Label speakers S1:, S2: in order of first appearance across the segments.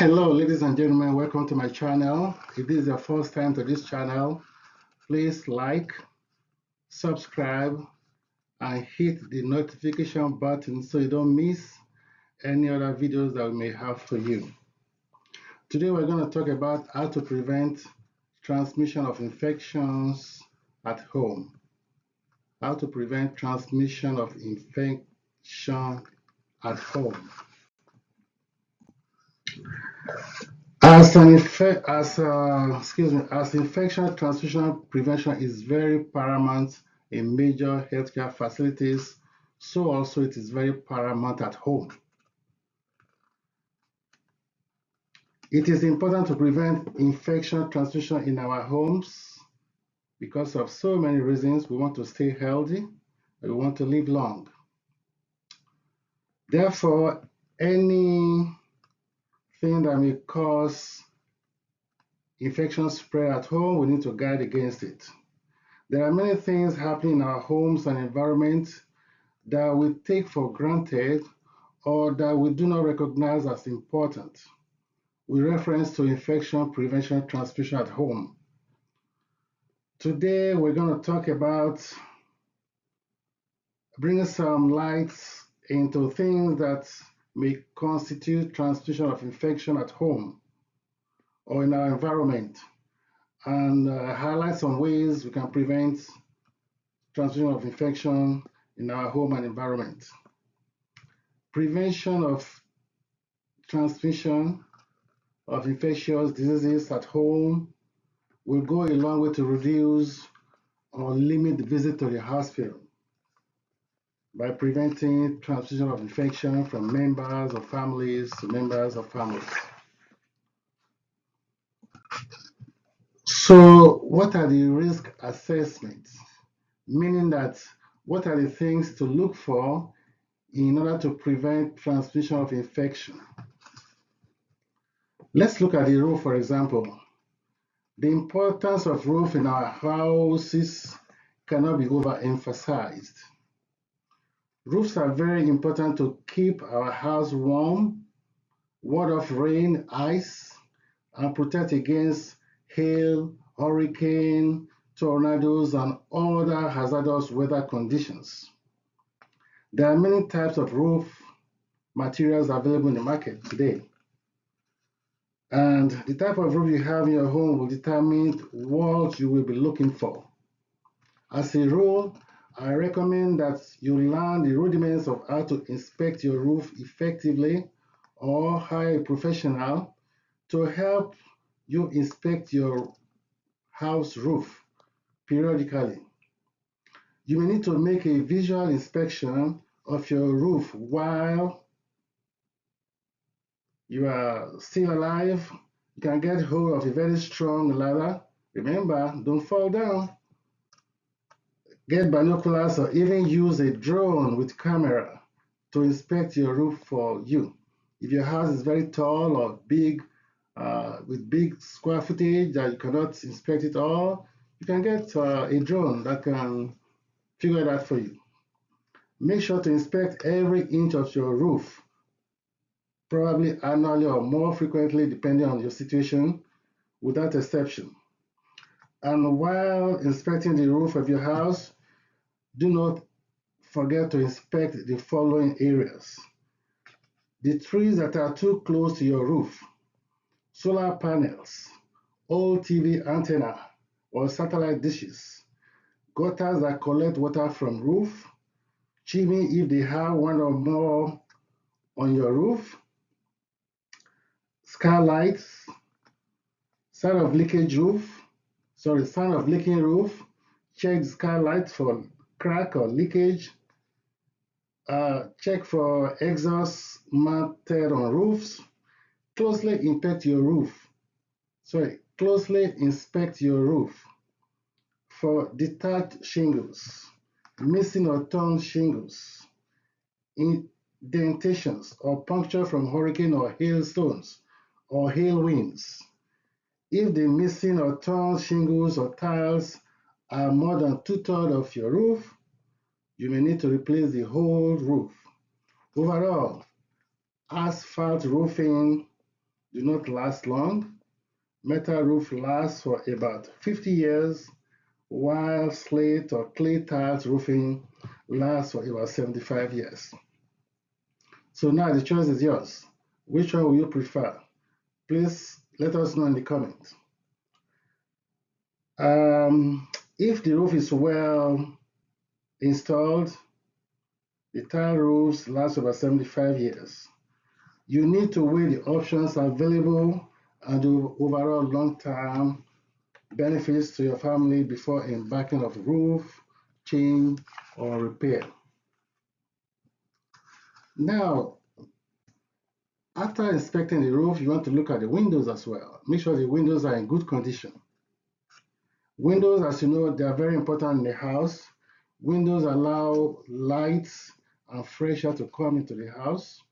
S1: Hello, ladies and gentlemen, welcome to my channel. If this is your first time to this channel, please like, subscribe, and hit the notification button so you don't miss any other videos that we may have for you. Today we're going to talk about how to prevent transmission of infections at home. How to prevent transmission of infection at home. As infection transmission prevention is very paramount in major healthcare facilities, so also it is very paramount at home. It is important to prevent infection transmission in our homes because of so many reasons. We want to stay healthy and we want to live long. Therefore, anything that may cause infection spread at home, we need to guard against it. There are many things happening in our homes and environment that we take for granted or that we do not recognize as important with reference to infection prevention transmission at home. Today, we're going to talk about bringing some light into things that may constitute transmission of infection at home or in our environment, and highlight some ways we can prevent transmission of infection in our home and environment. Prevention of transmission of infectious diseases at home will go a long way to reduce or limit the visit to the hospital by preventing transmission of infection from members of families to members of families. So, what are the risk assessments? Meaning that what are the things to look for in order to prevent transmission of infection? Let's look at the roof, for example. The importance of roof in our houses cannot be overemphasized. Roofs are very important to keep our house warm, ward off rain, ice, and protect against hail, hurricane, tornadoes, and other hazardous weather conditions. There are many types of roof materials available in the market today. And the type of roof you have in your home will determine what you will be looking for. As a rule, I recommend that you learn the rudiments of how to inspect your roof effectively or hire a professional to help you inspect your house roof periodically. You may need to make a visual inspection of your roof while you are still alive. You can get hold of a very strong ladder. Remember, don't fall down. Get binoculars or even use a drone with camera to inspect your roof for you. If your house is very tall or big, with big square footage that you cannot inspect it all, you can get a drone that can figure it out for you. Make sure to inspect every inch of your roof, probably annually or more frequently depending on your situation, without exception. And while inspecting the roof of your house, do not forget to inspect the following areas: the trees that are too close to your roof, solar panels, old TV antenna or satellite dishes, gutters that collect water from roof, chimney if they have one or more on your roof, skylights, sign of leaking roof. Check the skylight for crack or leakage. Check for exhaust mounted on roofs. Closely inspect your roof for detached shingles, missing or torn shingles, indentations or puncture from hurricane or hailstones or hail winds. If the missing or torn shingles or tiles are more than 2/3 of your roof, you may need to replace the whole roof. Overall, asphalt roofing do not last long. Metal roof lasts for about 50 years, while slate or clay tiles roofing lasts for about 75 years. So now the choice is yours. Which one will you prefer? Please let us know in the comments. If the roof is well installed, the tile roofs last about 75 years. You need to weigh the options available and the overall long-term benefits to your family before embarking on roof change or repair. Now, after inspecting the roof, you want to look at the windows as well. Make sure the windows are in good condition. Windows, as you know, they are very important in the house. Windows allow lights and fresh air to come into the house,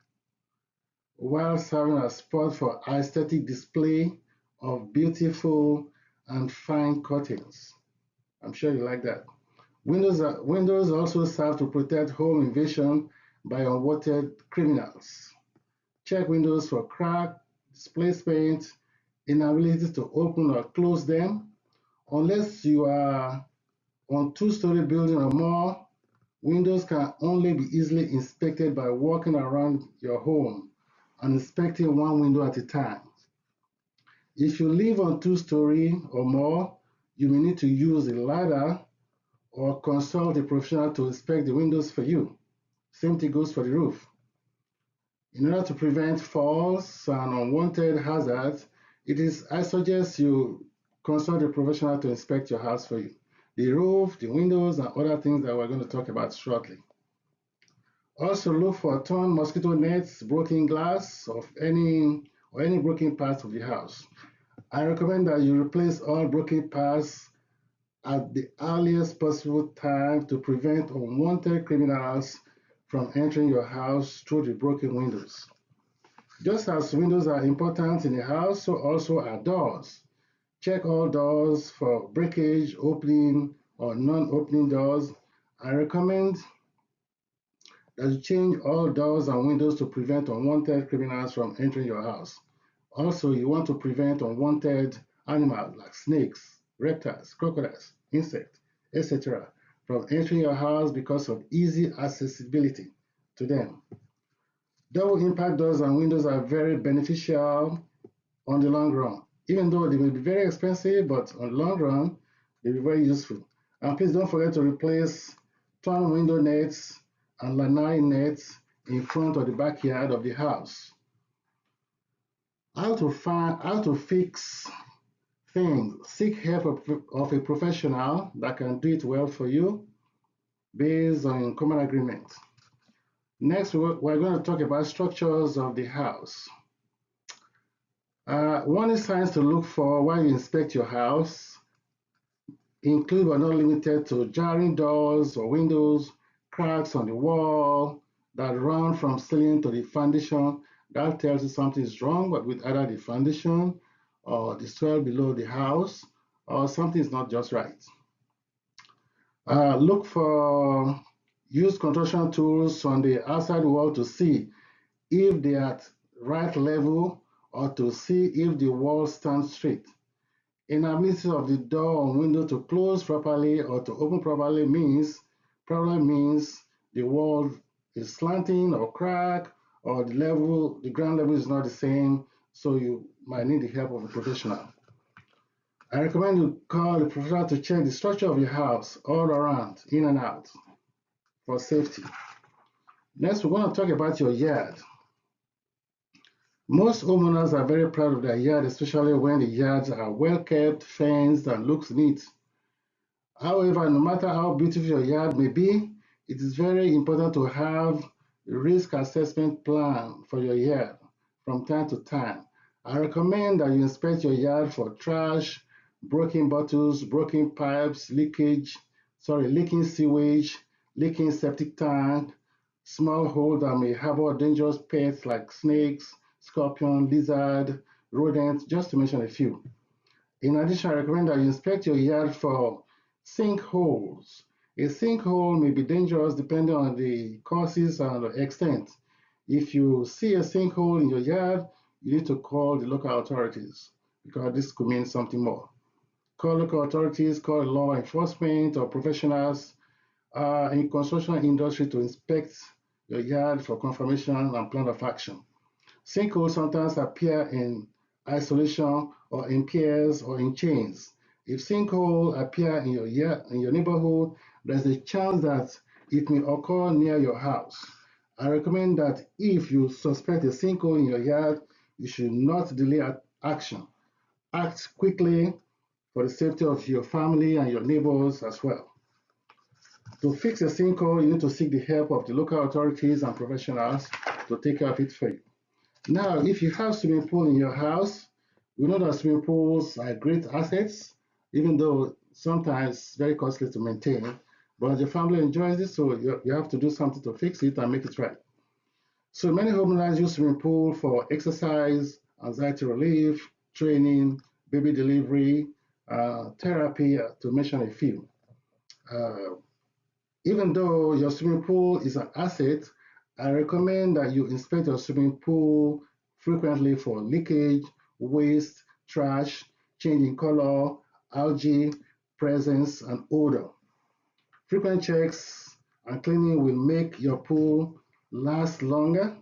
S1: while serving as spot for aesthetic display of beautiful and fine curtains. I'm sure you like that. Windows also serve to protect home invasion by unwanted criminals. Check windows for crack, displacement, inability to open or close them. Unless you are on two-story building or more, windows can only be easily inspected by walking around your home and inspecting one window at a time. If you live on two-story or more, you may need to use a ladder or consult a professional to inspect the windows for you. Same thing goes for the roof. In order to prevent falls and unwanted hazards, I suggest you consult a professional to inspect your house for you. The roof, the windows, and other things that we're going to talk about shortly. Also look for torn mosquito nets, broken glass of any broken parts of the house. I recommend that you replace all broken parts at the earliest possible time to prevent unwanted criminals from entering your house through the broken windows. Just as windows are important in a house, so also are doors. Check all doors for breakage, opening, or non-opening doors. I recommend that you change all doors and windows to prevent unwanted criminals from entering your house. Also, you want to prevent unwanted animals like snakes, reptiles, crocodiles, insects, etc. from entering your house because of easy accessibility to them. Double impact doors and windows are very beneficial on the long run. Even though they may be very expensive, but on the long run, they'll be very useful. And please don't forget to replace torn window nets and lanai nets in front of the backyard of the house. How to fix things. Seek help of a professional that can do it well for you based on common agreement. Next, we're going to talk about structures of the house. Warning signs to look for while you inspect your house include but not limited to jarring doors or windows, cracks on the wall that run from ceiling to the foundation. That tells you something is wrong with either the foundation or the soil below the house, or something is not just right. Look for use construction tools on the outside wall to see if they are at right level or to see if the wall stands straight. Inability of the door or window to close properly or to open properly probably means the wall is slanting or cracked, or the ground level is not the same, so you might need the help of a professional. I recommend you call a professional to check the structure of your house all around, in and out, for safety. Next, we're going to talk about your yard. Most homeowners are very proud of their yard, especially when the yards are well kept, fenced, and looks neat. However, no matter how beautiful your yard may be, it is very important to have a risk assessment plan for your yard from time to time. I recommend that you inspect your yard for trash, broken bottles, broken pipes, leaking sewage, leaking septic tank, small hole that may harbor dangerous pests like snakes, scorpion, lizard, rodents, just to mention a few. In addition, I recommend that you inspect your yard for sinkholes. A sinkhole may be dangerous depending on the causes and the extent. If you see a sinkhole in your yard, you need to call the local authorities because this could mean something more. Call local authorities, call law enforcement or professionals in construction industry to inspect your yard for confirmation and plan of action. Sinkholes sometimes appear in isolation or in pairs or in chains. If sinkhole appear in your neighborhood, there's a chance that it may occur near your house. I recommend that if you suspect a sinkhole in your yard, you should not delay action. Act quickly for the safety of your family and your neighbors as well. To fix a sinkhole, you need to seek the help of the local authorities and professionals to take care of it for you. Now, if you have swimming pool in your house, we know that swimming pools are great assets, even though sometimes very costly to maintain. But your family enjoys it, so you have to do something to fix it and make it right. So many homeowners use swimming pool for exercise, anxiety relief, training, baby delivery, therapy, to mention a few. Uh, Even though your swimming pool is an asset, I recommend that you inspect your swimming pool frequently for leakage, waste, trash, changing color, algae, presence, and odor. Frequent checks and cleaning will make your pool last longer,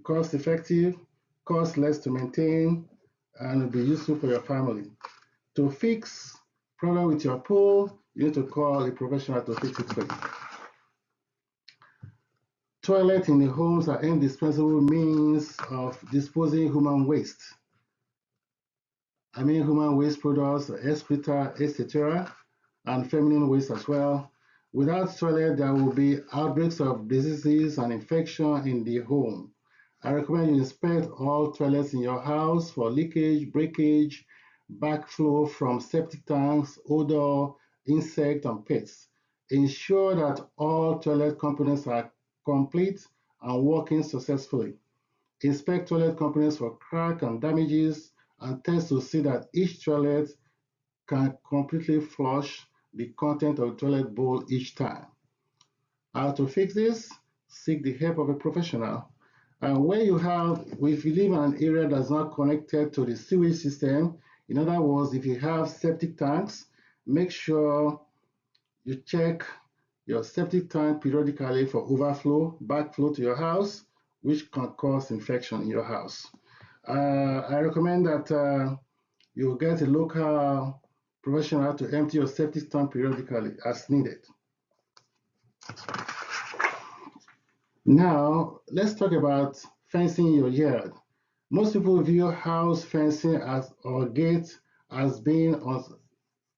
S1: cost effective, cost less to maintain, and will be useful for your family. To fix problem with your pool, you need to call a professional to fix it for you. Toilets in the homes are indispensable means of disposing human waste. I mean human waste products, excreta, etc., and feminine waste as well. Without toilet, there will be outbreaks of diseases and infection in the home. I recommend you inspect all toilets in your house for leakage, breakage, backflow from septic tanks, odor, insect, and pets. Ensure that all toilet components are complete and working successfully. Inspect toilet components for crack and damages and test to see that each toilet can completely flush the content of the toilet bowl each time. How to fix this? Seek the help of a professional. And if you live in an area that's not connected to the sewage system, in other words, if you have septic tanks, make sure you check your septic tank periodically for overflow, backflow to your house, which can cause infection in your house. I recommend that you get a local professional to empty your septic tank periodically as needed. Now, let's talk about fencing your yard. Most people view house fencing or gate as being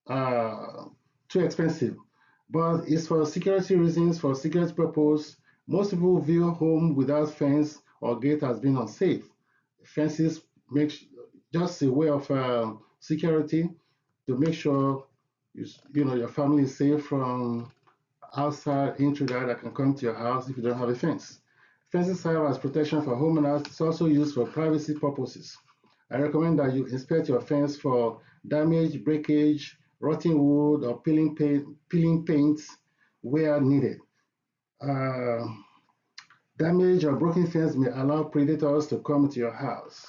S1: uh, too expensive, but it's for security reasons, for security purpose. Most people view home without fence or gate as being unsafe. Fences make just a way of security to make sure your family is safe from outside intruder that can come to your house if you don't have a fence. Fences serve as protection for homeowners. It's also used for privacy purposes. I recommend that you inspect your fence for damage, breakage, rotting wood, or peeling paint where needed. Uh, Damaged or broken fence may allow predators to come to your house.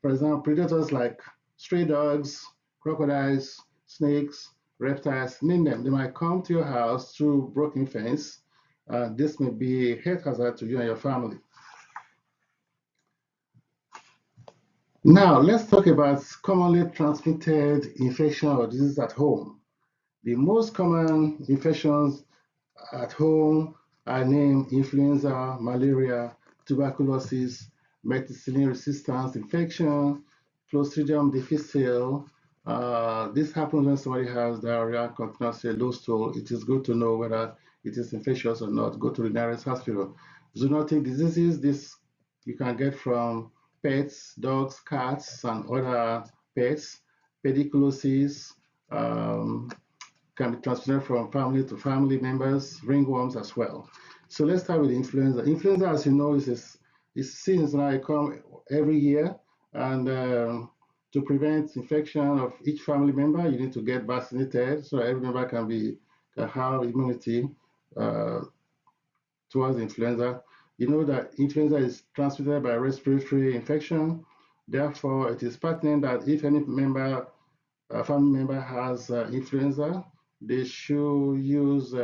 S1: For example, predators like stray dogs, crocodiles, snakes, reptiles, name them. They might come to your house through broken fence. This may be a health hazard to you and your family. Now, let's talk about commonly transmitted infection or disease at home. The most common infections at home are named influenza, malaria, tuberculosis, methicillin resistance infection, Clostridium difficile. This happens when somebody has diarrhea, continuously low stool. It is good to know whether it is infectious or not. Go to the nearest hospital. Zoonotic diseases, this you can get from pets, dogs, cats, and other pets. Pediculosis, can be transmitted from family to family members, ringworms as well. So let's start with influenza. Influenza, as you know, is seasonal. It comes every year, and to prevent infection of each family member, you need to get vaccinated so every member can have immunity uh, towards influenza. You know that influenza is transmitted by respiratory infection. Therefore, it is pertinent that if any family member has influenza, they should use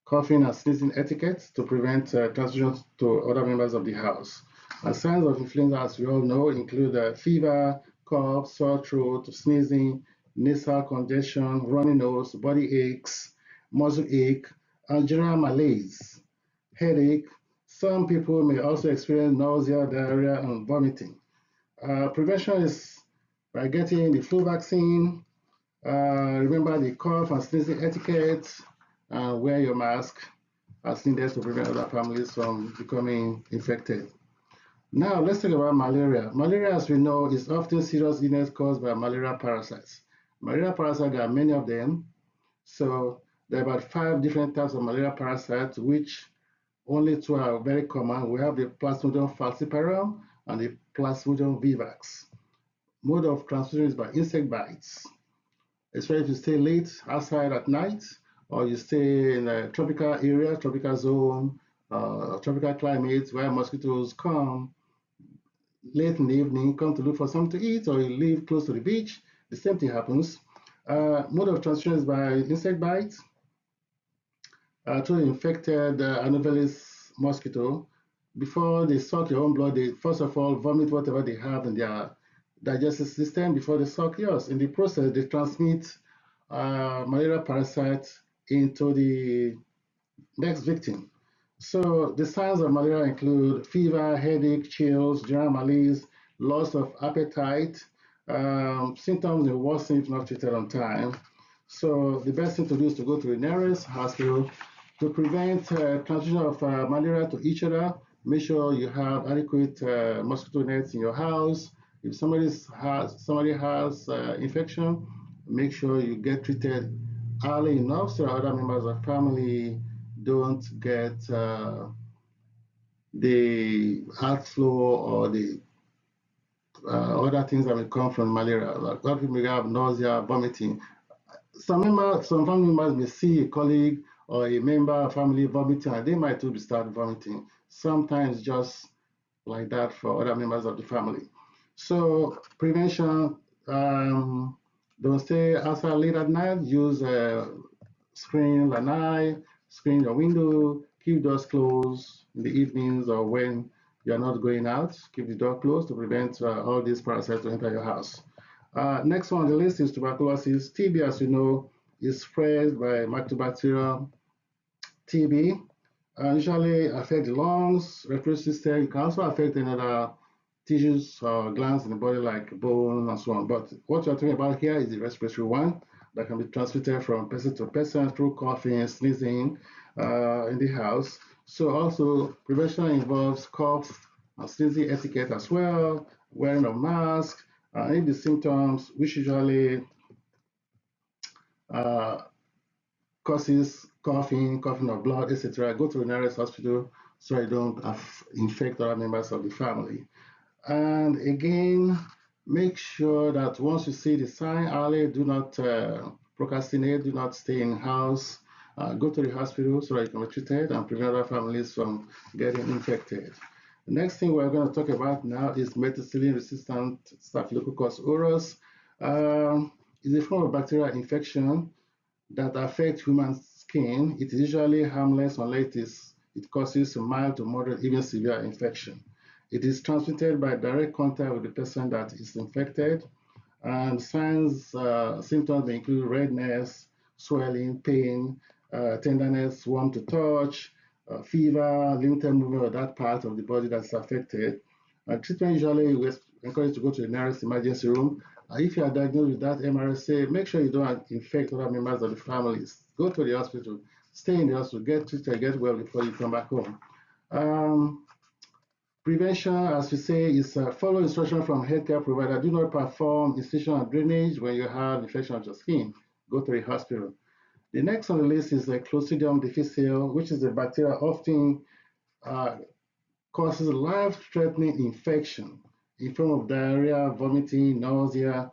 S1: coughing and sneezing etiquette to prevent transmission to other members of the house. And signs of influenza, as we all know, include fever, cough, sore throat, sneezing, nasal congestion, runny nose, body aches, muscle ache, and general malaise, headache. Some people may also experience nausea, diarrhea, and vomiting. Prevention is by getting the flu vaccine, remember the cough and sneezing etiquette, and wear your mask as needed to prevent other families from becoming infected. Now, let's talk about malaria. Malaria, as we know, is often serious illness caused by malaria parasites. Malaria parasites, there are many of them. So there are about 5 different types of malaria parasites, which only 2 are very common. We have the Plasmodium falciparum and the Plasmodium vivax. Mode of transmission is by insect bites, especially if you stay late outside at night or you stay in a tropical area, tropical zone, tropical climates where mosquitoes come late in the evening, come to look for something to eat, or you live close to the beach, the same thing happens. Mode of transmission is by insect bites to the infected Anopheles mosquito. Before they suck your own blood, they first of all vomit whatever they have in their digestive system before they suck yours. In the process, they transmit malaria parasites into the next victim. So the signs of malaria include fever, headache, chills, general malaise, loss of appetite. Symptoms may worsen if not treated on time. So the best thing to do is to go to the nearest hospital to prevent transmission of malaria to each other. Make sure you have adequate mosquito nets in your house. If somebody has infection, make sure you get treated early enough so other members of family don't get the outflow or the other things that may come from malaria. Like a lot of people may have nausea, vomiting. Some family members may see a colleague or a member of family vomiting, and they might too start vomiting. Sometimes just like that for other members of the family. So prevention, don't stay outside late at night. Use screen lanai, screen your window, keep doors closed in the evenings or when you're not going out. Keep the door closed to prevent all these parasites to enter your house. Next one on the list is tuberculosis. TB, as you know, is spread by mycobacterium TB. Usually affect the lungs, respiratory system. It can also affect another tissues or glands in the body like bone and so on. But what we're talking about here is the respiratory one that can be transmitted from person to person through coughing, sneezing in the house. So also prevention involves cough and sneezing etiquette as well, wearing of mask, if the symptoms, which usually uh, causes coughing of blood, etc., go to the nearest hospital so you don't infect other members of the family. And again, make sure that once you see the sign early, do not procrastinate, do not stay in house, go to the hospital so that you can be treated and prevent other families from getting infected. The next thing we're going to talk about now is methicillin-resistant Staphylococcus aureus. It's a form of bacterial infection that affect human skin. It is usually harmless unless it causes mild to moderate, even severe infection. It is transmitted by direct contact with the person that is infected, and symptoms may include redness, swelling, pain, tenderness, warm to touch, fever, limited movement of that part of the body that's affected. Treatment usually we encourage to go to the nearest emergency room. If you are diagnosed with that MRSA, make sure you don't infect other members of the families. Go to the hospital, stay in the hospital, get treated, get well before you come back home. Prevention, as we say, is follow instruction from healthcare provider. Do not perform incision and drainage when you have infection of your skin. Go to the hospital. The next on the list is Clostridium difficile, which is a bacteria often causes life-threatening infection in form of diarrhea, vomiting, nausea,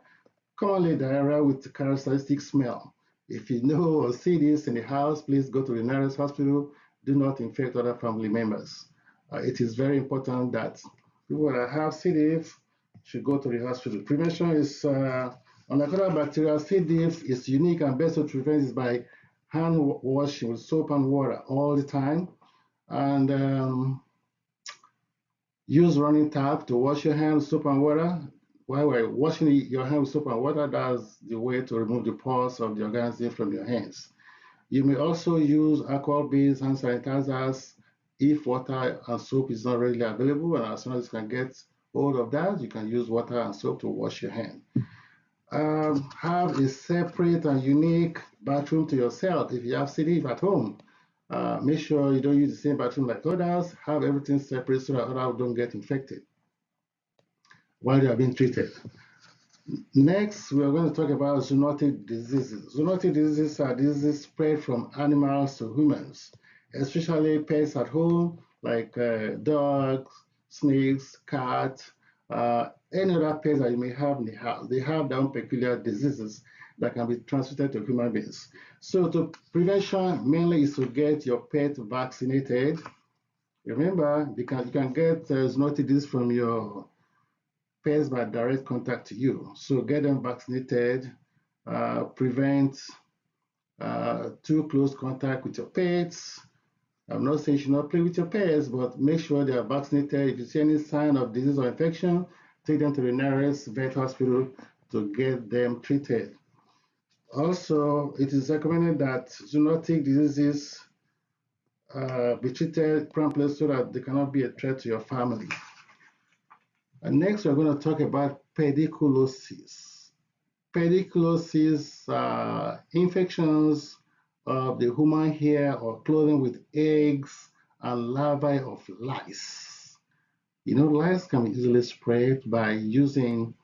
S1: commonly diarrhea with characteristic smell. If you know or see this in the house, please go to the nearest hospital, do not infect other family members. It is very important that people that have C. diff should go to the hospital. Prevention is, unlike other bacteria, C. diff is unique, and best to prevent is by hand washing with soap and water all the time. And use running tap to wash your hands with soap and water. While we're washing your hands with soap and water, that's the way to remove the pores of the organism from your hands. You may also use alcohol-based hand sanitizers if water and soap is not readily available, and as soon as you can get hold of that, you can use water and soap to wash your hand. Have a separate and unique bathroom to yourself. If you have C. diff at home, make sure you don't use the same bathroom like others. Have everything separate so that others don't get infected while they are being treated. Next, we are going to talk about zoonotic diseases. Zoonotic diseases are diseases spread from animals to humans, especially pets at home, like dogs, snakes, cats, any other pets that you may have in the house. They have their own peculiar diseases that can be transmitted to human beings. So, to prevention mainly is to get your pet vaccinated. Remember, you can get zoonotic disease from your pets by direct contact to you. So get them vaccinated, prevent too close contact with your pets. I'm not saying you should not play with your pets, but make sure they are vaccinated. If you see any sign of disease or infection, take them to the nearest vet hospital to get them treated. Also, it is recommended that zoonotic diseases be treated promptly so that they cannot be a threat to your family. And next, we're going to talk about pediculosis. Pediculosis are infections of the human hair or clothing with eggs and larvae of lice. You know, lice can be easily spread by using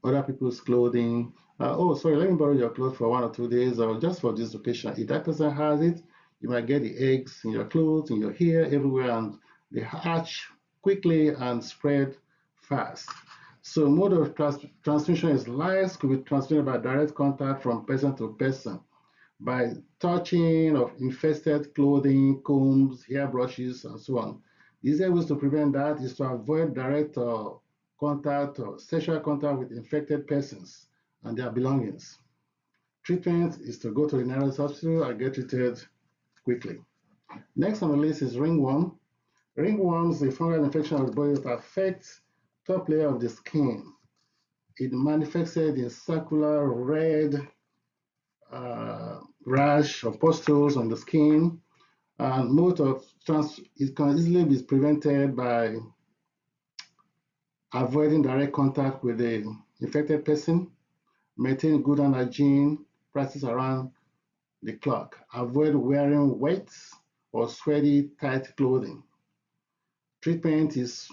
S1: other people's clothing. Oh, sorry, let me borrow your clothes for 1 or 2 days, or just for this occasion. If that person has it, you might get the eggs in your clothes, in your hair, everywhere, and they hatch quickly and spread fast. So mode of transmission is lice could be transmitted by direct contact from person to person, by touching of infested clothing, combs, hairbrushes, and so on. The easiest way to prevent that is to avoid direct contact or sexual contact with infected persons and their belongings. Treatment is to go to the nearest hospital and get treated quickly. Next on the list is ringworm. Ringworm is a fungal infection of the body that affects top layer of the skin. It manifested in circular red rash or pustules on the skin, and it can easily be prevented by avoiding direct contact with the infected person, maintain good hygiene practice around the clock, avoid wearing wet or sweaty tight clothing. Treatment is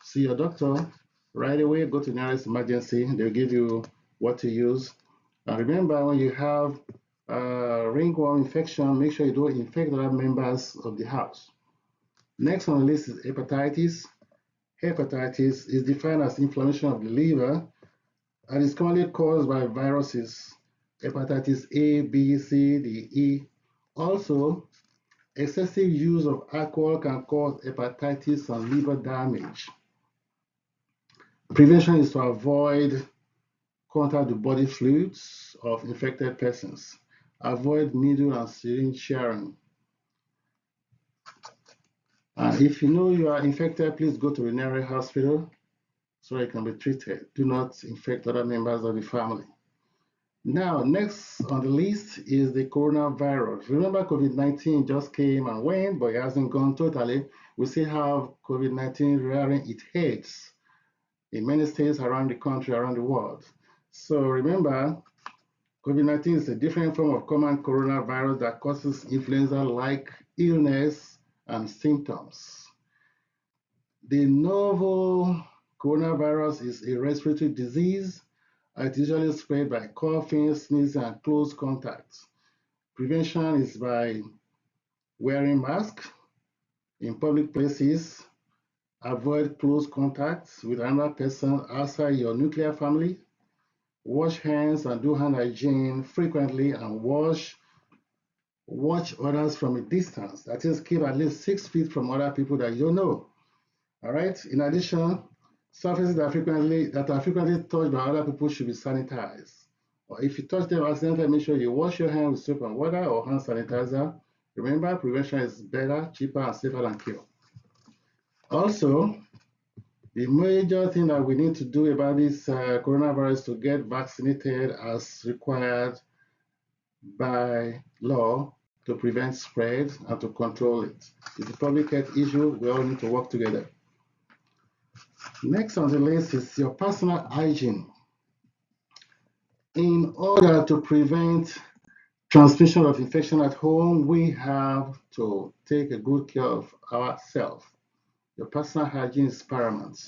S1: see your doctor right away, go to the nearest emergency, they'll give you what to use. And remember, when you have ringworm infection, make sure you don't infect other members of the house. Next on the list is hepatitis. Hepatitis is defined as inflammation of the liver and is commonly caused by viruses, hepatitis A, B, C, D, E. Also, excessive use of alcohol can cause hepatitis and liver damage. Prevention is to avoid contact with body fluids of infected persons. Avoid needle and syringe sharing. If you know you are infected, please go to the nearest hospital so you can be treated. Do not infect other members of the family. Now, next on the list is the coronavirus. Remember, COVID-19 just came and went, but it hasn't gone totally. We still have COVID-19 rearing its heads in many states around the country, around the world. So remember, COVID-19 is a different form of common coronavirus that causes influenza-like illness and symptoms. The novel coronavirus is a respiratory disease. It usually spread by coughing, sneezing, and close contacts. Prevention is by wearing masks in public places, avoid close contacts with another person outside your nuclear family, wash hands and do hand hygiene frequently, and wash Watch others from a distance. That is, keep at least 6 feet from other people that you don't know. All right. In addition, surfaces that are frequently touched by other people should be sanitized. Or if you touch them accidentally, make sure you wash your hands with soap and water or hand sanitizer. Remember, prevention is better, cheaper, and safer than cure. Also, the major thing that we need to do about this coronavirus to get vaccinated as required by law to prevent spread and to control it. It's a public health issue. We all need to work together. Next on the list is your personal hygiene. In order to prevent transmission of infection at home, we have to take a good care of ourselves. Your personal hygiene is paramount.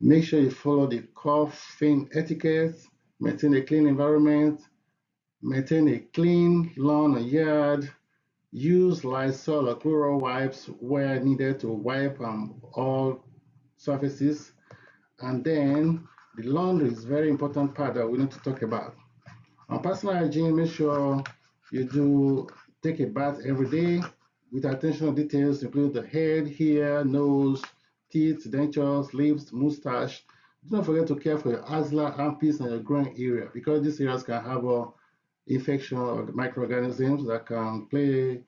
S1: Make sure you follow the coughing etiquette, maintain a clean environment, maintain a clean lawn and yard, use Lysol or Cloro wipes where needed to wipe all surfaces. And then the laundry is a very important part that we need to talk about. On personal hygiene, make sure you do take a bath every day with attention to details, include the head, hair, nose, teeth, dentures, lips, mustache. Do not forget to care for your axilla, armpits, and your groin area because these areas can have infection or microorganisms that can play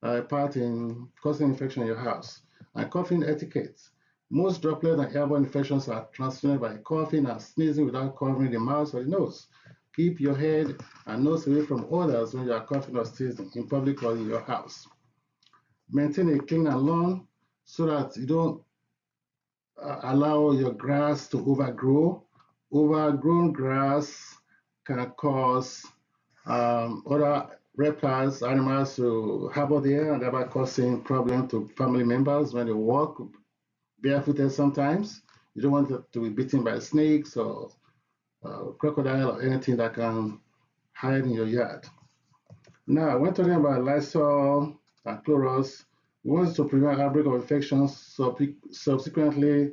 S1: a part in causing infection in your house. And coughing etiquette. Most droplet and airborne infections are transmitted by coughing and sneezing without covering the mouth or the nose. Keep your head and nose away from others when you are coughing or sneezing in public or in your house. Maintain a clean and lawn so that you don't allow your grass to overgrow. Overgrown grass can cause other reptiles, animals to harbor there and thereby causing problems to family members when they walk barefooted sometimes. You don't want it to be bitten by snakes or crocodile or anything that can hide in your yard. Now, when talking about Lysol and Clorox, we want to prevent outbreak of infections subsequently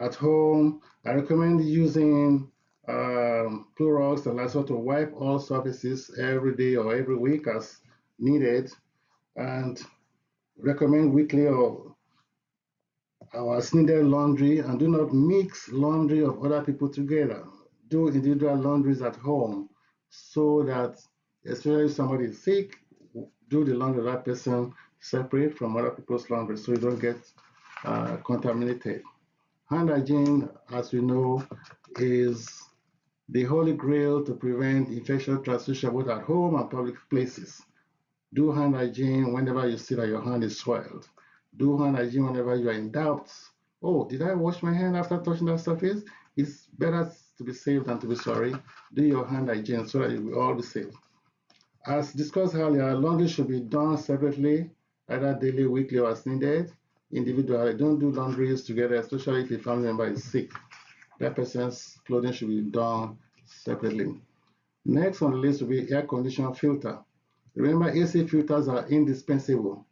S1: at home. I recommend using Clorox and Lysol to wipe all surfaces every day or every week as needed, and recommend weekly or as needed laundry, and do not mix laundry of other people together. Do individual laundries at home so that, especially if somebody is sick, do the laundry of that person separate from other people's laundry so you don't get contaminated. Hand hygiene, as we know, is the holy grail to prevent infection transmission both at home and public places. Do hand hygiene whenever you see that your hand is soiled. Do hand hygiene whenever you are in doubt. Oh, did I wash my hand after touching that surface? It's better to be safe than to be sorry. Do your hand hygiene so that you will all be safe. As discussed earlier, laundry should be done separately, either daily, weekly, or as needed. Individually, don't do laundries together, especially if a family member is sick. That person's clothing should be done separately. Next on the list will be air conditioner filter. Remember, AC filters are indispensable.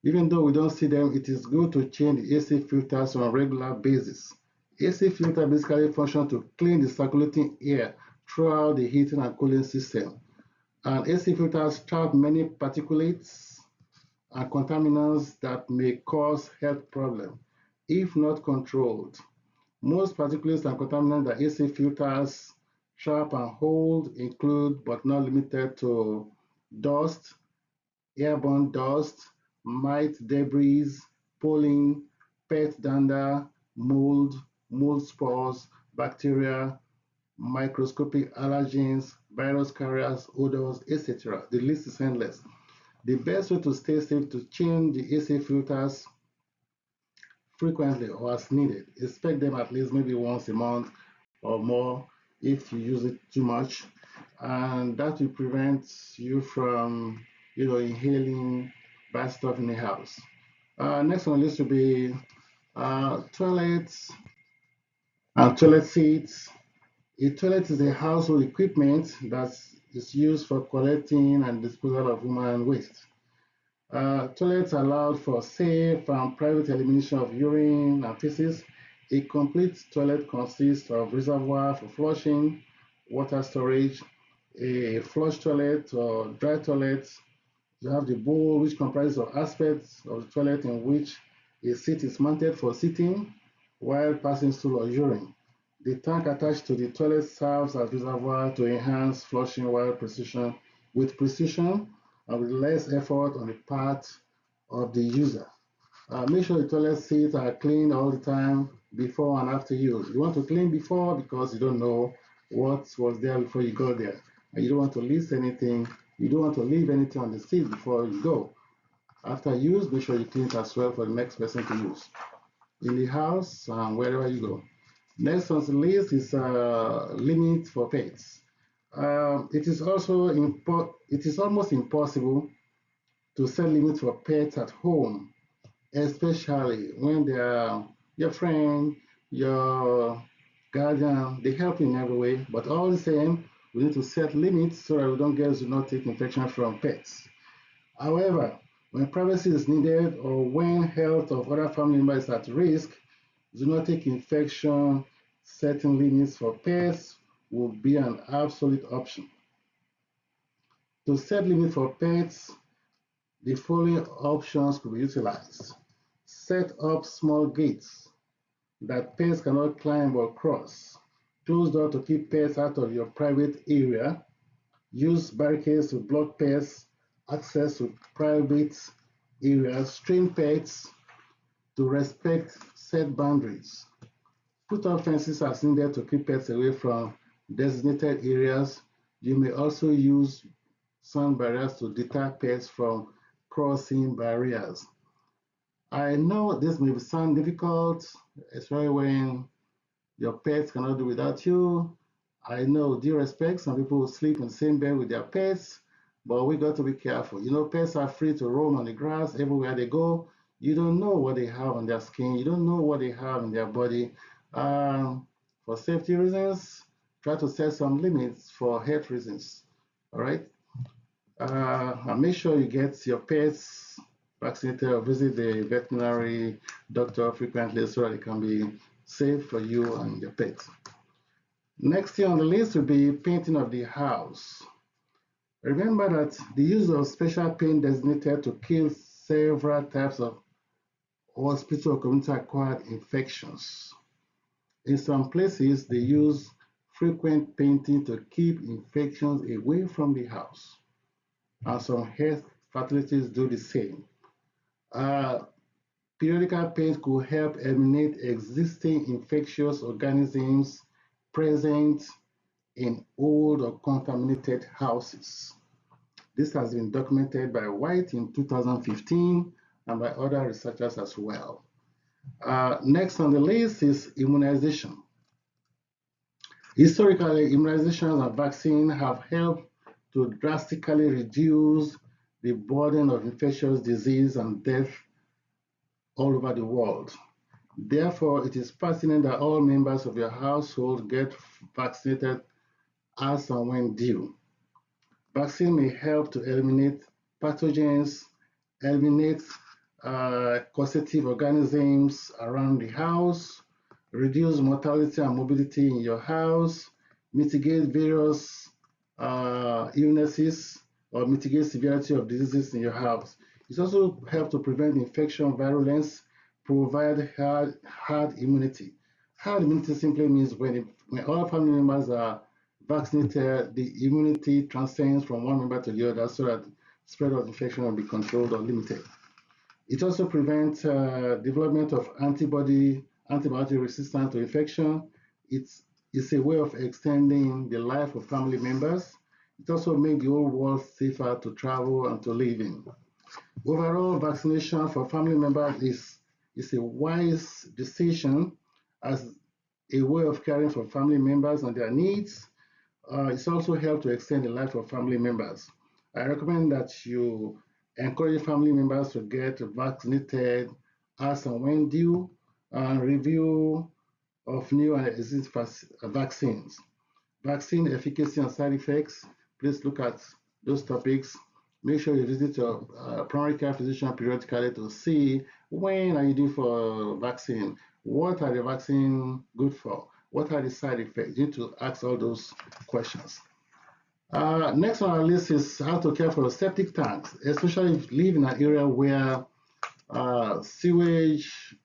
S1: Even though we don't see them, it is good to change the AC filters on a regular basis. AC filter basically function to clean the circulating air throughout the heating and cooling system. And AC filters trap many particulates and contaminants that may cause health problems if not controlled. Most particulates and contaminants that AC filters trap and hold include, but not limited to, dust, airborne dust, mite debris, pollen, pet dander, mold, mold spores, bacteria, microscopic allergens, virus carriers, odors, etc. The list is endless. The best way to stay safe is to change the AC filters frequently or as needed. Expect them at least maybe once a month or more if you use it too much. And that will prevent you from, inhaling bad stuff in the house. Next on the list will be toilets and toilet seats. A toilet is a household equipment that is used for collecting and disposal of human waste. Toilets allow for safe and private elimination of urine and feces. A complete toilet consists of reservoir for flushing, water storage, a flush toilet or dry toilet. You have the bowl, which comprises of aspects of the toilet in which a seat is mounted for sitting while passing stool or urine. The tank attached to the toilet serves as reservoir to enhance flushing with precision and with less effort on the part of the user. Make sure the toilet seats are clean all the time before and after use. You want to clean before because you don't know what was there before you go there. And you don't want to leave anything on the seat before you go. After use, make sure you clean it as well for the next person to use. In the house and wherever you go. Next on the list is limit for pets. It is almost impossible to set limits for pets at home, especially when they are your friend, your guardian, they help in every way. But all the same, we need to set limits so that we don't get zoonotic infection from pets. However, when privacy is needed or when health of other family members is at risk, zoonotic infection setting limits for pets will be an absolute option. To set limits for pets, the following options could be utilized. Set up small gates that pets cannot climb or cross. Close door to keep pets out of your private area. Use barricades to block pets access to private areas. Train pets to respect set boundaries. Put up fences as needed to keep pets away from designated areas. You may also use sound barriers to deter pets from crossing barriers. I know this may sound difficult, especially when your pets cannot do without you. I know, due respect, some people will sleep in the same bed with their pets, but we got to be careful. You know, pets are free to roam on the grass everywhere they go. You don't know what they have on their skin. You don't know what they have in their body. For safety reasons, try to set some limits for health reasons. All right. And make sure you get your pets vaccinated or visit the veterinary doctor frequently so that it can be safe for you and your pets. Next thing on the list will be painting of the house. Remember that the use of special paint designated to kill several types of hospital or community-acquired infections. In some places, they use frequent painting to keep infections away from the house. And some health facilities do the same. Periodical paint could help eliminate existing infectious organisms present in old or contaminated houses. This has been documented by White in 2015 and by other researchers as well. Next on the list is immunization. Historically, immunizations and vaccines have helped to drastically reduce the burden of infectious disease and death all over the world. Therefore, it is pertinent that all members of your household get vaccinated as and when due. Vaccine may help to eliminate pathogens, eliminate causative organisms around the house, reduce mortality and mobility in your house, mitigate various illnesses, or mitigate severity of diseases in your house. It also helps to prevent infection, virulence, provide herd immunity. Herd immunity simply means when all family members are vaccinated, the immunity transcends from one member to the other so that spread of infection will be controlled or limited. It also prevents development of antibiotic resistance to infection. It's a way of extending the life of family members. It also makes the whole world safer to travel and to live in. Overall, vaccination for family members is a wise decision as a way of caring for family members and their needs. It's also helped to extend the life of family members. I recommend that you encourage family members to get vaccinated as and when due, and review of new and existing vaccines. Vaccine efficacy and side effects, please look at those topics. Make sure you visit your primary care physician periodically to see when are you due for vaccine, what are the vaccine good for, what are the side effects. You need to ask all those questions. Next on our list is how to care for septic tanks, especially if you live in an area where sewage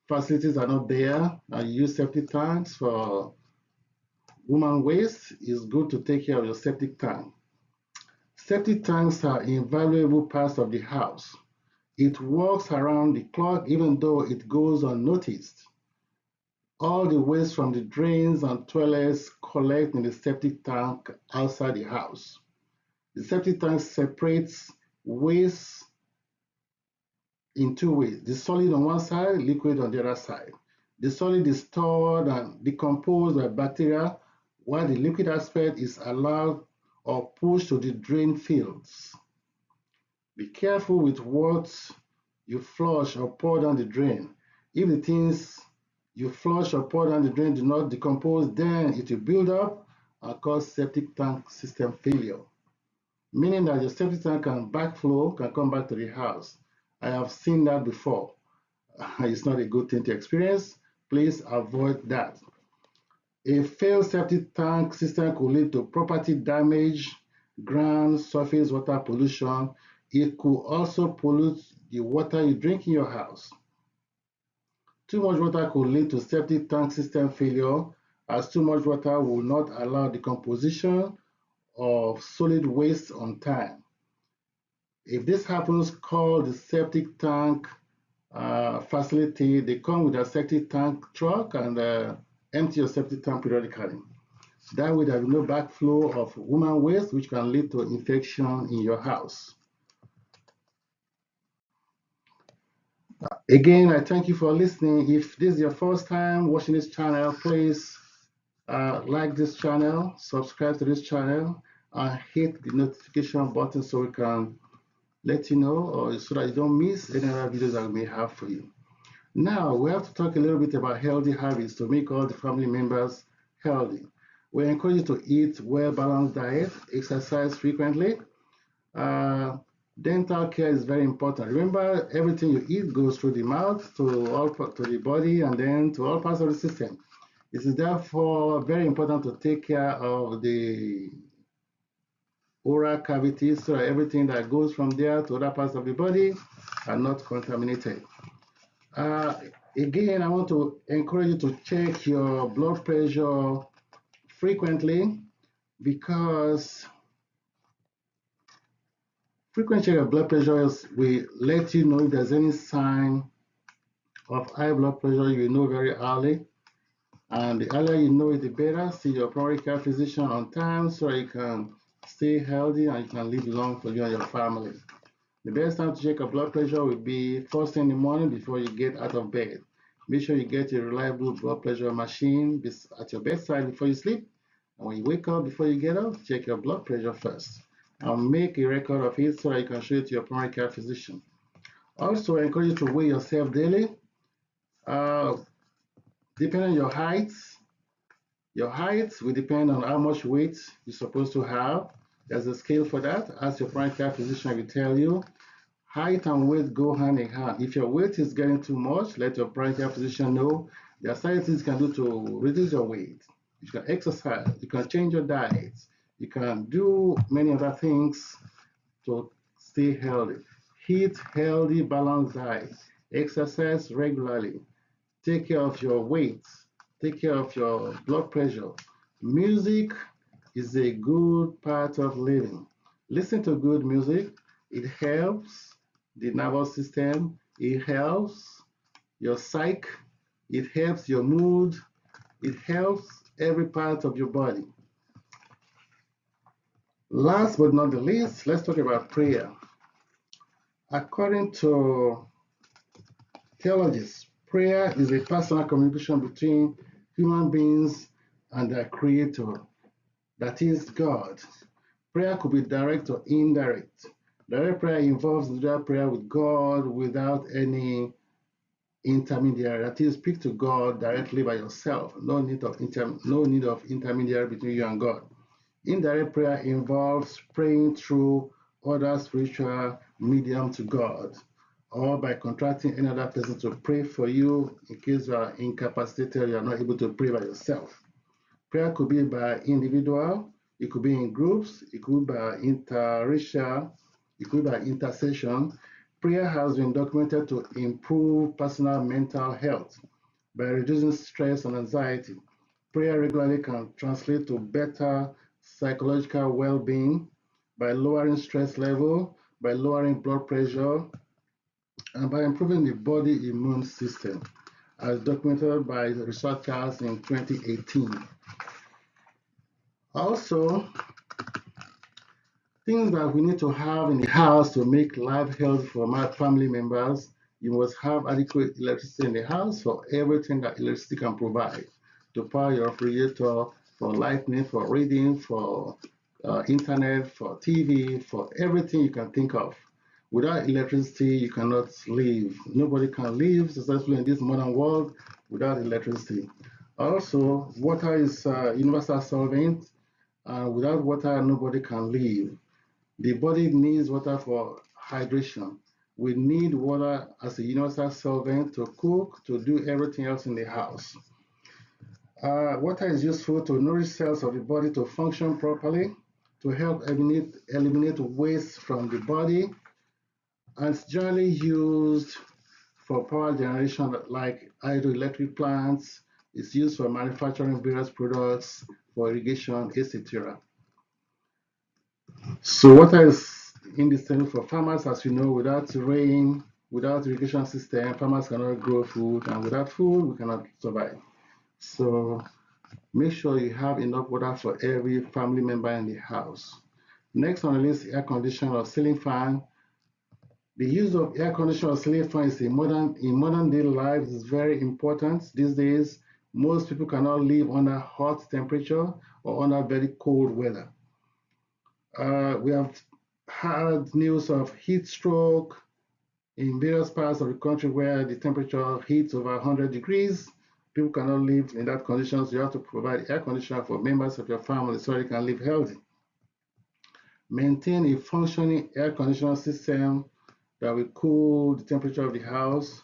S1: facilities are not there and you use septic tanks for human waste. It's good to take care of your septic tank. Septic tanks are invaluable parts of the house. It works around the clock even though it goes unnoticed. All the waste from the drains and toilets collect in the septic tank outside the house. The septic tank separates waste in two ways: the solid on one side, liquid on the other side. The solid is stored and decomposed by bacteria, while the liquid aspect is allowed or pushed to the drain fields. Be careful with what you flush or pour down the drain. If the things you flush or pour down the drain do not decompose, then it will build up and cause septic tank system failure, meaning that your septic tank can backflow, can come back to the house. I have seen that before. It's not a good thing to experience. Please avoid that. A failed septic tank system could lead to property damage, ground surface water pollution. It could also pollute the water you drink in your house. Too much water could lead to septic tank system failure, as too much water will not allow decomposition of solid waste on time. If this happens, call the septic tank facility. They come with a septic tank truck and empty your septic tank periodically. That way there will be no backflow of human waste, which can lead to infection in your house. Again, I thank you for listening. If this is your first time watching this channel, please like this channel, subscribe to this channel, and hit the notification button so we can let you know, or so that you don't miss any other videos that we may have for you. Now, we have to talk a little bit about healthy habits to make all the family members healthy. We encourage you to eat well-balanced diet, exercise frequently. Dental care is very important. Remember, everything you eat goes through the mouth to the body and then to all parts of the system. It is therefore very important to take care of the oral cavities so that everything that goes from there to other parts of the body are not contaminated. Again, I want to encourage you to check your blood pressure frequently, because frequent check of blood pressure will let you know if there's any sign of high blood pressure. You know very early, and the earlier you know it, the better. See your primary care physician on time so you can stay healthy and you can live long for you and your family. The best time to check your blood pressure will be first thing in the morning before you get out of bed. Make sure you get a reliable blood pressure machine at your bedside before you sleep. And when you wake up, before you get up, check your blood pressure first. And make a record of it so that you can show it to your primary care physician. Also, I encourage you to weigh yourself daily. Depending on your height will depend on how much weight you're supposed to have. There's a scale for that. As your primary care physician will tell you, height and weight go hand in hand. If your weight is getting too much, let your primary care physician know. There are certain things you can do to reduce your weight. You can exercise, you can change your diet, you can do many other things to stay healthy. Eat healthy, balanced diet, exercise regularly, take care of your weight, take care of your blood pressure. Music is a good part of living. Listen to good music. It helps the nervous system. It helps your psyche. It helps your mood. It helps every part of your body. Last but not the least, let's talk about prayer. According to theologists, prayer is a personal communication between human beings and their creator, that is God. Prayer could be direct or indirect. Direct prayer involves individual prayer with God without any intermediary. That is, speak to God directly by yourself. No need of intermediary between you and God. Indirect prayer involves praying through other spiritual medium to God, or by contracting another person to pray for you in case you are incapacitated, you are not able to pray by yourself. Prayer could be by individual, It could be in groups, it could be interracial, it could be intercession. Prayer has been documented to improve personal mental health by reducing stress and anxiety. Prayer regularly can translate to better psychological well-being by lowering stress level, by lowering blood pressure, and by improving the body immune system, as documented by researchers in 2018. Also, things that we need to have in the house to make life healthy for my family members. You must have adequate electricity in the house for everything that electricity can provide. To power your refrigerator, for lighting, for reading, for internet, for TV, for everything you can think of. Without electricity, you cannot live. Nobody can live successfully in this modern world without electricity. Also, water is a universal solvent, and without water, nobody can live. The body needs water for hydration. We need water as a universal solvent to cook, to do everything else in the house. Water is useful to nourish cells of the body to function properly, to help eliminate waste from the body, and it's generally used for power generation like hydroelectric plants. It's used for manufacturing various products, for irrigation, etc. So water is indispensable for farmers, as you know. Without rain, without irrigation system, farmers cannot grow food, and without food, we cannot survive. So make sure you have enough water for every family member in the house. Next on the list, air conditioner or ceiling fan. The use of air conditioner or ceiling fan is in modern day life is very important these days. Most people cannot live under hot temperature or under very cold weather. We have had news of heat stroke in various parts of the country where the temperature hits over 100 degrees. People cannot live in that conditions. You have to provide air conditioner for members of your family so they can live healthy. Maintain a functioning air conditioning system that will cool the temperature of the house.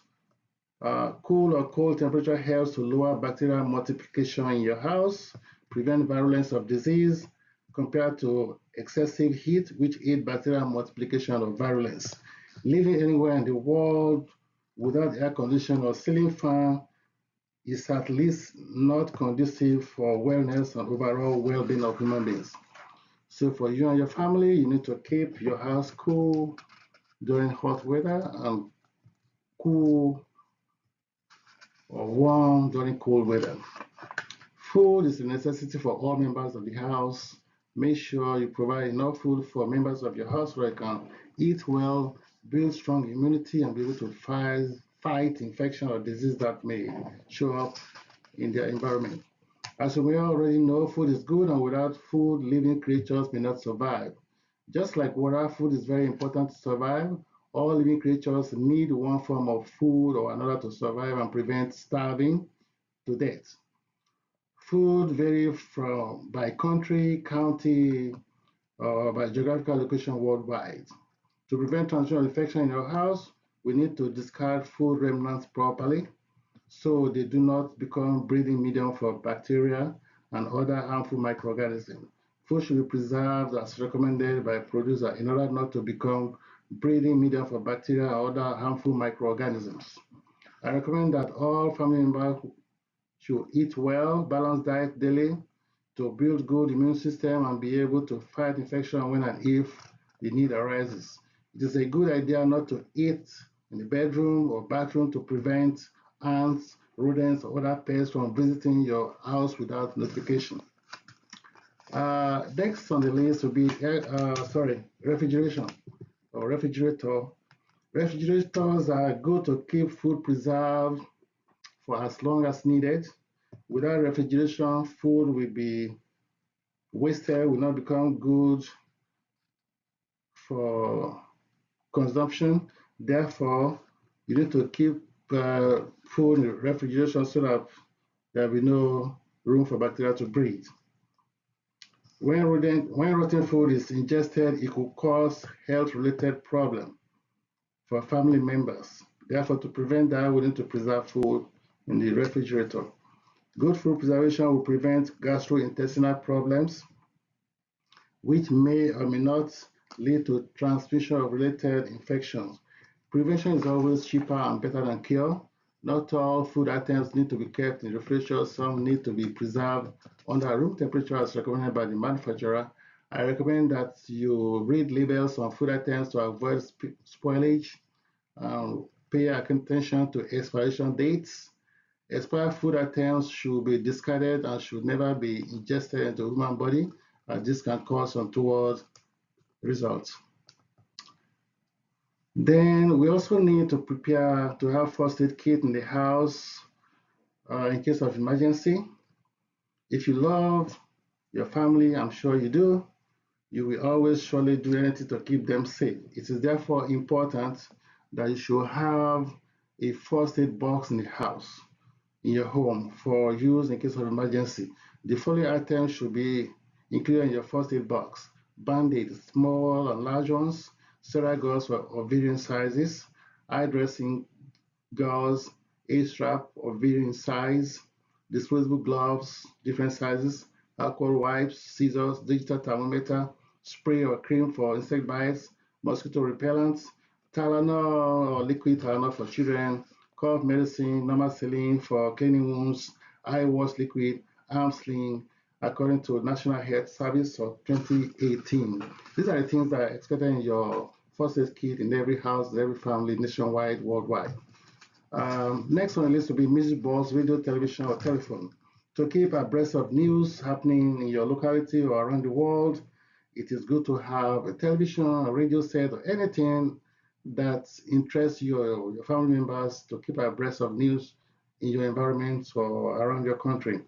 S1: Cool or cold temperature helps to lower bacterial multiplication in your house, prevent virulence of disease, compared to excessive heat, which aid bacterial multiplication or virulence. Living anywhere in the world without air conditioning or ceiling fan is at least not conducive for wellness and overall well-being of human beings. So for you and your family, you need to keep your house cool during hot weather and cool or warm during cold weather. Food is a necessity for all members of the house. Make sure you provide enough food for members of your house where they can eat well, build strong immunity, and be able to fight infection or disease that may show up in their environment. As we already know, food is good, and without food, living creatures may not survive. Just like water, food is very important to survive. All living creatures need one form of food or another to survive and prevent starving to death. Food vary from by country, county, or by geographical location worldwide. To prevent transmission of infection in your house, we need to discard food remnants properly so they do not become breeding medium for bacteria and other harmful microorganisms. Food should be preserved as recommended by producer in order not to become breeding medium for bacteria or other harmful microorganisms. I recommend that all family members should eat well, balanced diet daily to build good immune system and be able to fight infection when and if the need arises. It is a good idea not to eat in the bedroom or bathroom to prevent ants, rodents, or other pests from visiting your house without notification. Next on the list will be refrigeration or refrigerator. Refrigerators are good to keep food preserved for as long as needed. Without refrigeration, food will be wasted, will not become good for consumption. Therefore, you need to keep food in refrigeration so that there will be no room for bacteria to breed. When rotten food is ingested, it could cause health-related problems for family members. Therefore, to prevent that, we need to preserve food in the refrigerator. Good food preservation will prevent gastrointestinal problems, which may or may not lead to transmission of related infections. Prevention is always cheaper and better than cure. Not all food items need to be kept in the refrigerator. Some need to be preserved under room temperature as recommended by the manufacturer. I recommend that you read labels on food items to avoid spoilage. Pay attention to expiration dates. Expired food items should be discarded and should never be ingested into the human body, as this can cause untoward results. Then we also need to prepare to have first aid kit in the house in case of emergency. If you love your family, I'm sure you do, you will always surely do anything to keep them safe. It is therefore important that you should have a first aid box in the house, in your home, for use in case of emergency. The following items should be included in your first aid box: band-aids, small and large ones, sterile gauze of varying sizes, eye dressing gauze, A-strap of varying size, disposable gloves, different sizes, alcohol wipes, scissors, digital thermometer, spray or cream for insect bites, mosquito repellents, Tylenol or liquid Tylenol for children, cough medicine, normal saline for cleaning wounds, eye wash liquid, arm sling, according to National Health Service of 2018. These are the things that are expected in your first aid kit in every house, in every family, nationwide, worldwide. Next on the list will be music boards, radio, television, or telephone. To keep abreast of news happening in your locality or around the world, it is good to have a television, a radio set, or anything that interests you or your family members to keep abreast of news in your environment or around your country.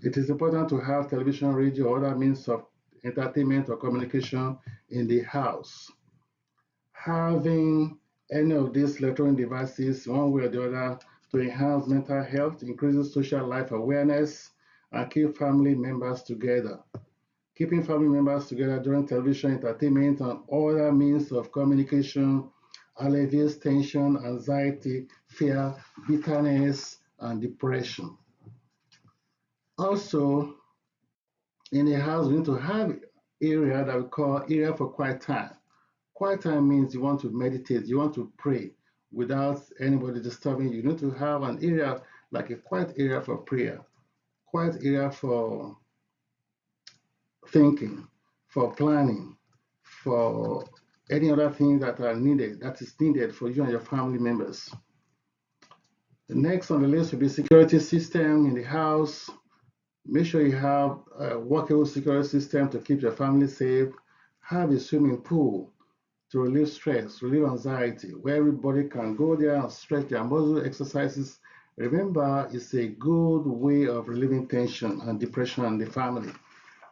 S1: It is important to have television, radio, or other means of entertainment or communication in the house. Having any of these electronic devices, one way or the other, to enhance mental health, increases social life awareness, and keep family members together. Keeping family members together during television, entertainment, and other means of communication alleviates tension, anxiety, fear, bitterness, and depression. Also, in a house, we need to have area that we call area for quiet time. Quiet time means you want to meditate, you want to pray without anybody disturbing you. You need to have an area, like a quiet area for prayer, quiet area for thinking, for planning, for any other thing that is needed for you and your family members. The next on the list will be security system in the house. Make sure you have a workable security system to keep your family safe. Have a swimming pool to relieve stress, relieve anxiety, where everybody can go there and stretch their muscle exercises. Remember, it's a good way of relieving tension and depression in the family.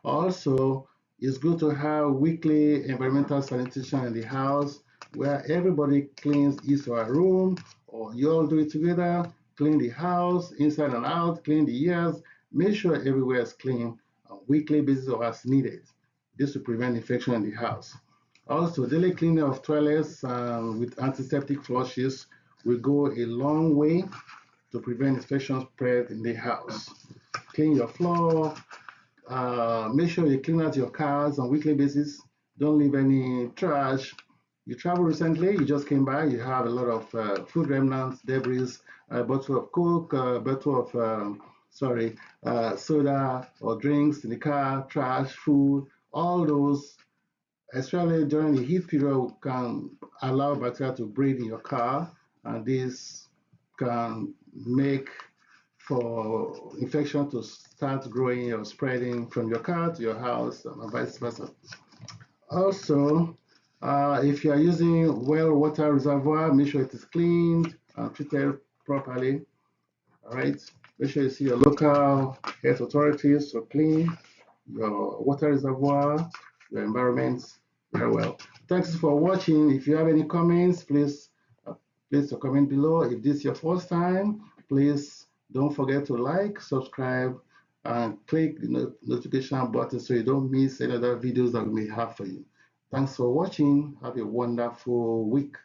S1: Also, it's good to have weekly environmental sanitation in the house where everybody cleans his or her room, or you all do it together, clean the house inside and out, clean the ears, make sure everywhere is clean on a weekly basis or as needed. This will prevent infection in the house. Also, daily cleaning of toilets with antiseptic flushes will go a long way to prevent infection spread in the house. Clean your floor. Make sure you clean out your cars on a weekly basis. Don't leave any trash. You traveled recently, you just came by, you have a lot of food remnants, debris, a bottle of Coke, a bottle of, soda or drinks in the car, trash, food, all those, especially during the heat period, can allow bacteria to breed in your car, and this can make for infection to start growing or spreading from your car to your house and vice versa. Also, if you are using well water reservoir, make sure it is cleaned and treated properly. All right. Make sure you see your local health authorities to clean your water reservoir, your environment very well. Thanks for watching. If you have any comments, please place a comment below. If this is your first time, please don't forget to like, subscribe, and click the notification button so you don't miss any other videos that we may have for you. Thanks for watching. Have a wonderful week.